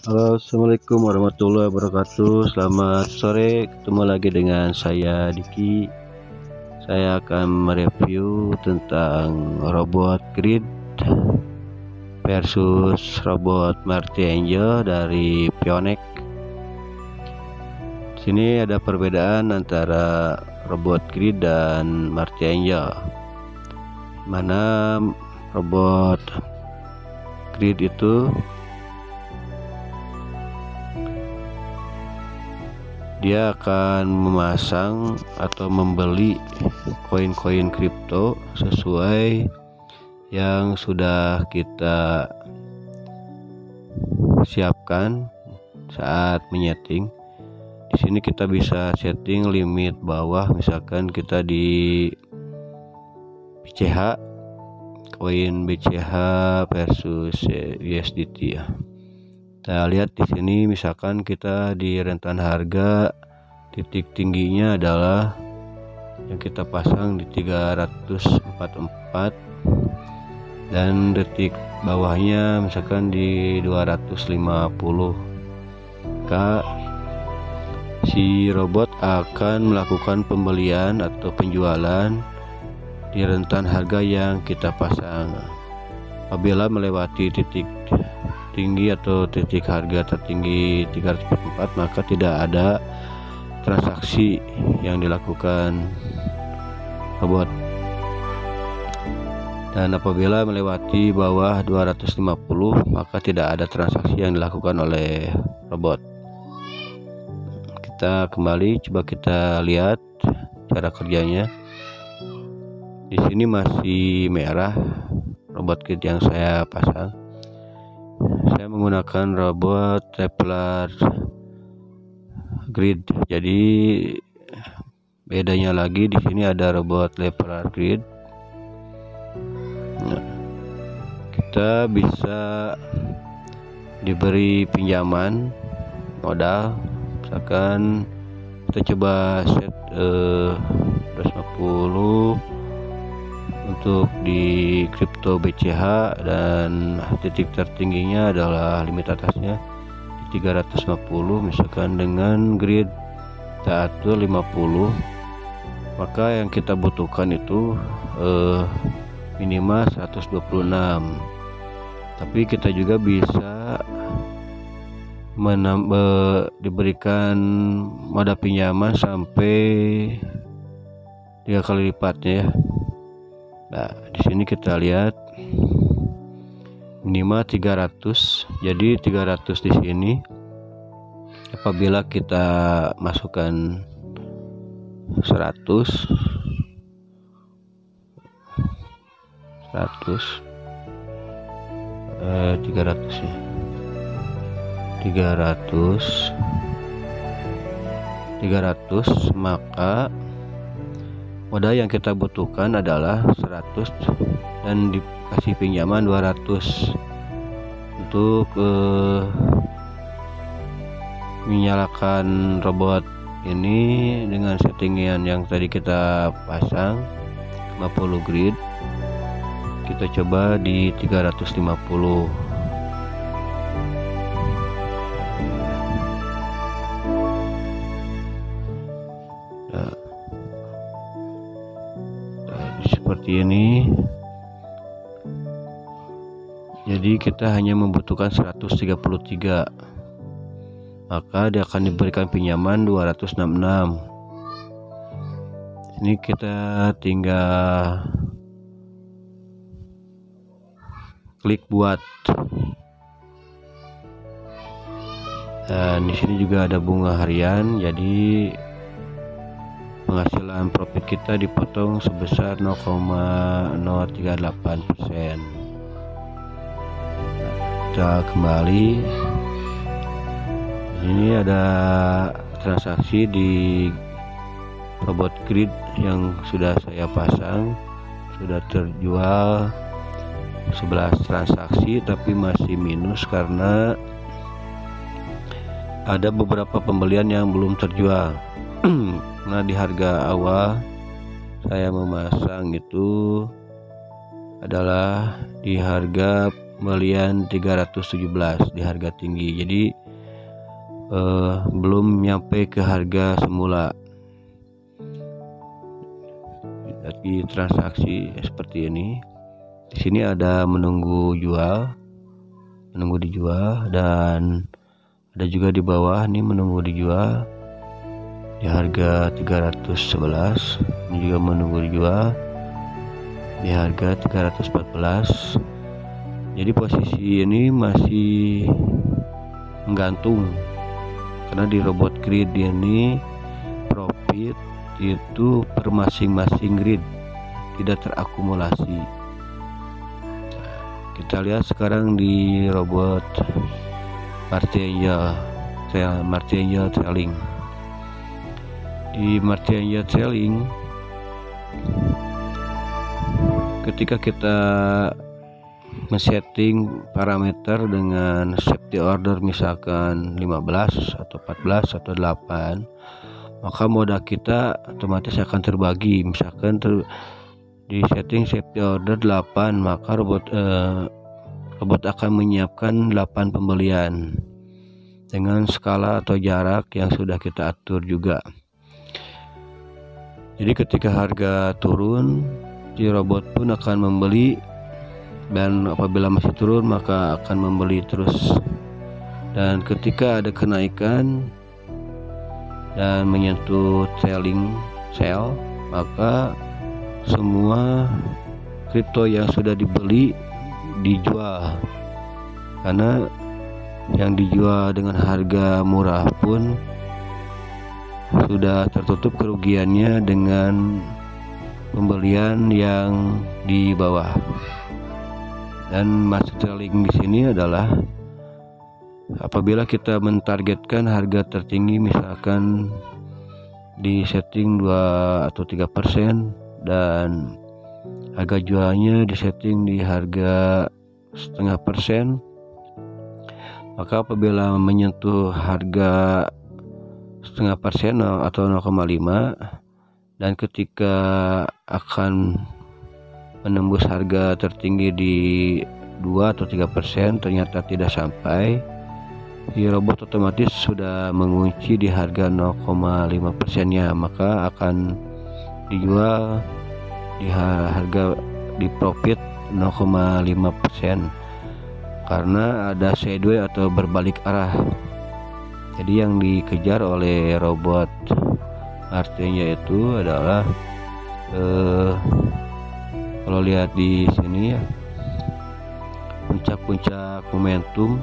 Halo, assalamualaikum warahmatullahi wabarakatuh. Selamat sore, ketemu lagi dengan saya Diki. Saya akan mereview tentang robot Grid versus robot Marty Angel dari Pionex. Sini ada perbedaan antara robot Grid dan Marty Angel. Mana robot Grid itu dia akan memasang atau membeli koin-koin kripto sesuai yang sudah kita siapkan saat menyeting. Di sini kita bisa setting limit bawah, misalkan kita di BCH, koin BCH versus USDT ya. Kita lihat di sini, misalkan kita di rentan harga, titik tingginya adalah yang kita pasang di 344 dan detik bawahnya misalkan di 250. Si robot akan melakukan pembelian atau penjualan di rentan harga yang kita pasang. Apabila melewati titik tinggi atau titik harga tertinggi 304, maka tidak ada transaksi yang dilakukan robot. Dan apabila melewati bawah 250, maka tidak ada transaksi yang dilakukan oleh robot. Kita kembali, coba kita lihat cara kerjanya. Di sini masih merah robot kit yang saya pasang. Saya menggunakan robot Leveler Grid. Jadi bedanya lagi di sini ada robot Leveler Grid. Nah, kita bisa diberi pinjaman modal. Misalkan kita coba set 250 untuk di kripto BCH, dan titik tertingginya adalah limit atasnya di 350. Misalkan dengan grid kita atur 50, maka yang kita butuhkan itu minimal 126. Tapi kita juga bisa diberikan modal pinjaman sampai 3 kali lipatnya ya. Nah, di sini kita lihat minimal 300. Jadi 300 di sini. Apabila kita masukkan 100 300 ya. 300, maka modal yang kita butuhkan adalah 100 dan dikasih pinjaman 200 untuk menyalakan robot ini dengan settingan yang tadi kita pasang 50 grid. Kita coba di 350. Seperti ini. Jadi kita hanya membutuhkan 133, maka dia akan diberikan pinjaman 266. Ini kita tinggal klik buat. Dan di sini juga ada bunga harian, jadi penghasilan profit kita dipotong sebesar 0,038%. Kita kembali. Ini ada transaksi di robot grid yang sudah saya pasang, sudah terjual 11 transaksi, tapi masih minus karena ada beberapa pembelian yang belum terjual. Nah, di harga awal saya memasang itu adalah di harga pembelian 317 di harga tinggi. Jadi belum nyampe ke harga semula. Di transaksi seperti ini, di sini ada menunggu dijual, dan ada juga di bawah nih menunggu dijual di harga 311. Ini juga menunggu dijual di harga 314. Jadi posisi ini masih menggantung, karena di robot grid ini profit itu per masing-masing grid, tidak terakumulasi. Kita lihat sekarang di robot Martingale Trailing. Di Martingale Trailing, ketika kita men-setting parameter dengan safety order misalkan 15 atau 14 atau 8, maka moda kita otomatis akan terbagi. Misalkan di setting safety order 8, maka robot akan menyiapkan 8 pembelian dengan skala atau jarak yang sudah kita atur juga. Jadi ketika harga turun, si robot pun akan membeli, dan apabila masih turun maka akan membeli terus. Dan ketika ada kenaikan dan menyentuh trailing sell, maka semua kripto yang sudah dibeli dijual, karena yang dijual dengan harga murah pun sudah tertutup kerugiannya dengan pembelian yang di bawah. Dan maksud trailing di sini adalah apabila kita mentargetkan harga tertinggi, misalkan di setting 2 atau 3%, dan harga jualnya di setting di harga 0,5%, maka apabila menyentuh harga 0,5% atau 0,5, dan ketika akan menembus harga tertinggi di 2 atau 3% ternyata tidak sampai, si robot otomatis sudah mengunci di harga 0,5%-nya, maka akan dijual di harga di profit 0,5%, karena ada sideways atau berbalik arah. Jadi yang dikejar oleh robot artinya itu adalah kalau lihat di sini ya, puncak-puncak momentum.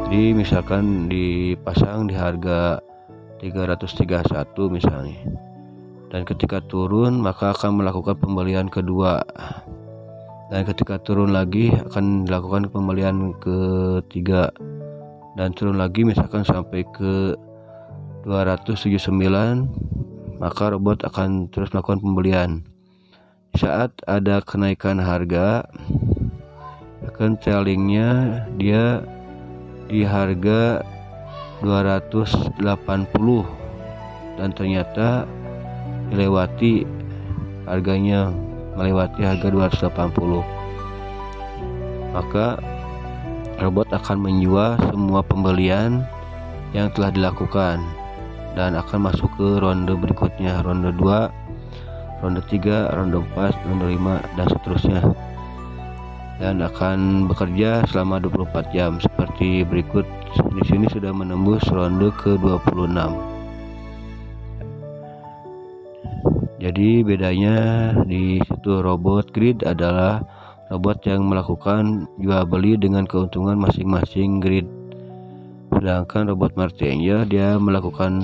Jadi misalkan dipasang di harga 331 misalnya, dan ketika turun maka akan melakukan pembelian kedua, dan ketika turun lagi akan dilakukan pembelian ketiga, dan turun lagi misalkan sampai ke 279, maka robot akan terus melakukan pembelian. Saat ada kenaikan harga, akan trailingnya dia di harga 280, dan ternyata dilewati harganya, melewati harga 280, maka robot akan menjual semua pembelian yang telah dilakukan dan akan masuk ke ronde berikutnya, ronde 2, ronde 3, ronde 4, ronde 5, dan seterusnya, dan akan bekerja selama 24 jam seperti berikut. Di sini sudah menembus ronde ke-26. Jadi bedanya di situ, robot grid adalah robot yang melakukan jual beli dengan keuntungan masing-masing grid, sedangkan robot Martingale dia melakukan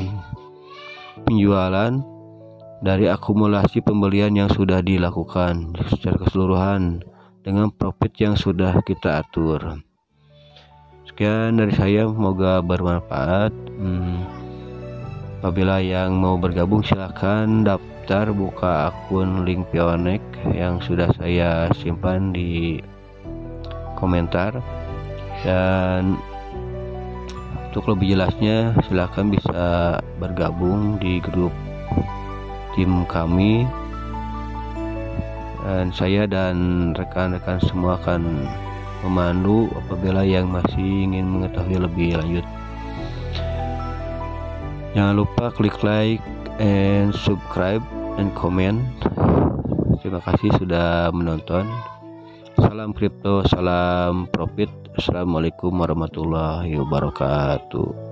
penjualan dari akumulasi pembelian yang sudah dilakukan secara keseluruhan dengan profit yang sudah kita atur. Sekian dari saya, semoga bermanfaat. Apabila yang mau bergabung silahkan daftar, buka akun link Pionex yang sudah saya simpan di komentar, dan untuk lebih jelasnya silahkan bisa bergabung di grup tim kami. dan saya dan rekan-rekan semua akan memandu apabila yang masih ingin mengetahui lebih lanjut. Jangan lupa klik like and subscribe and comment. Terima kasih sudah menonton. Salam kripto, salam profit. Assalamualaikum warahmatullahi wabarakatuh.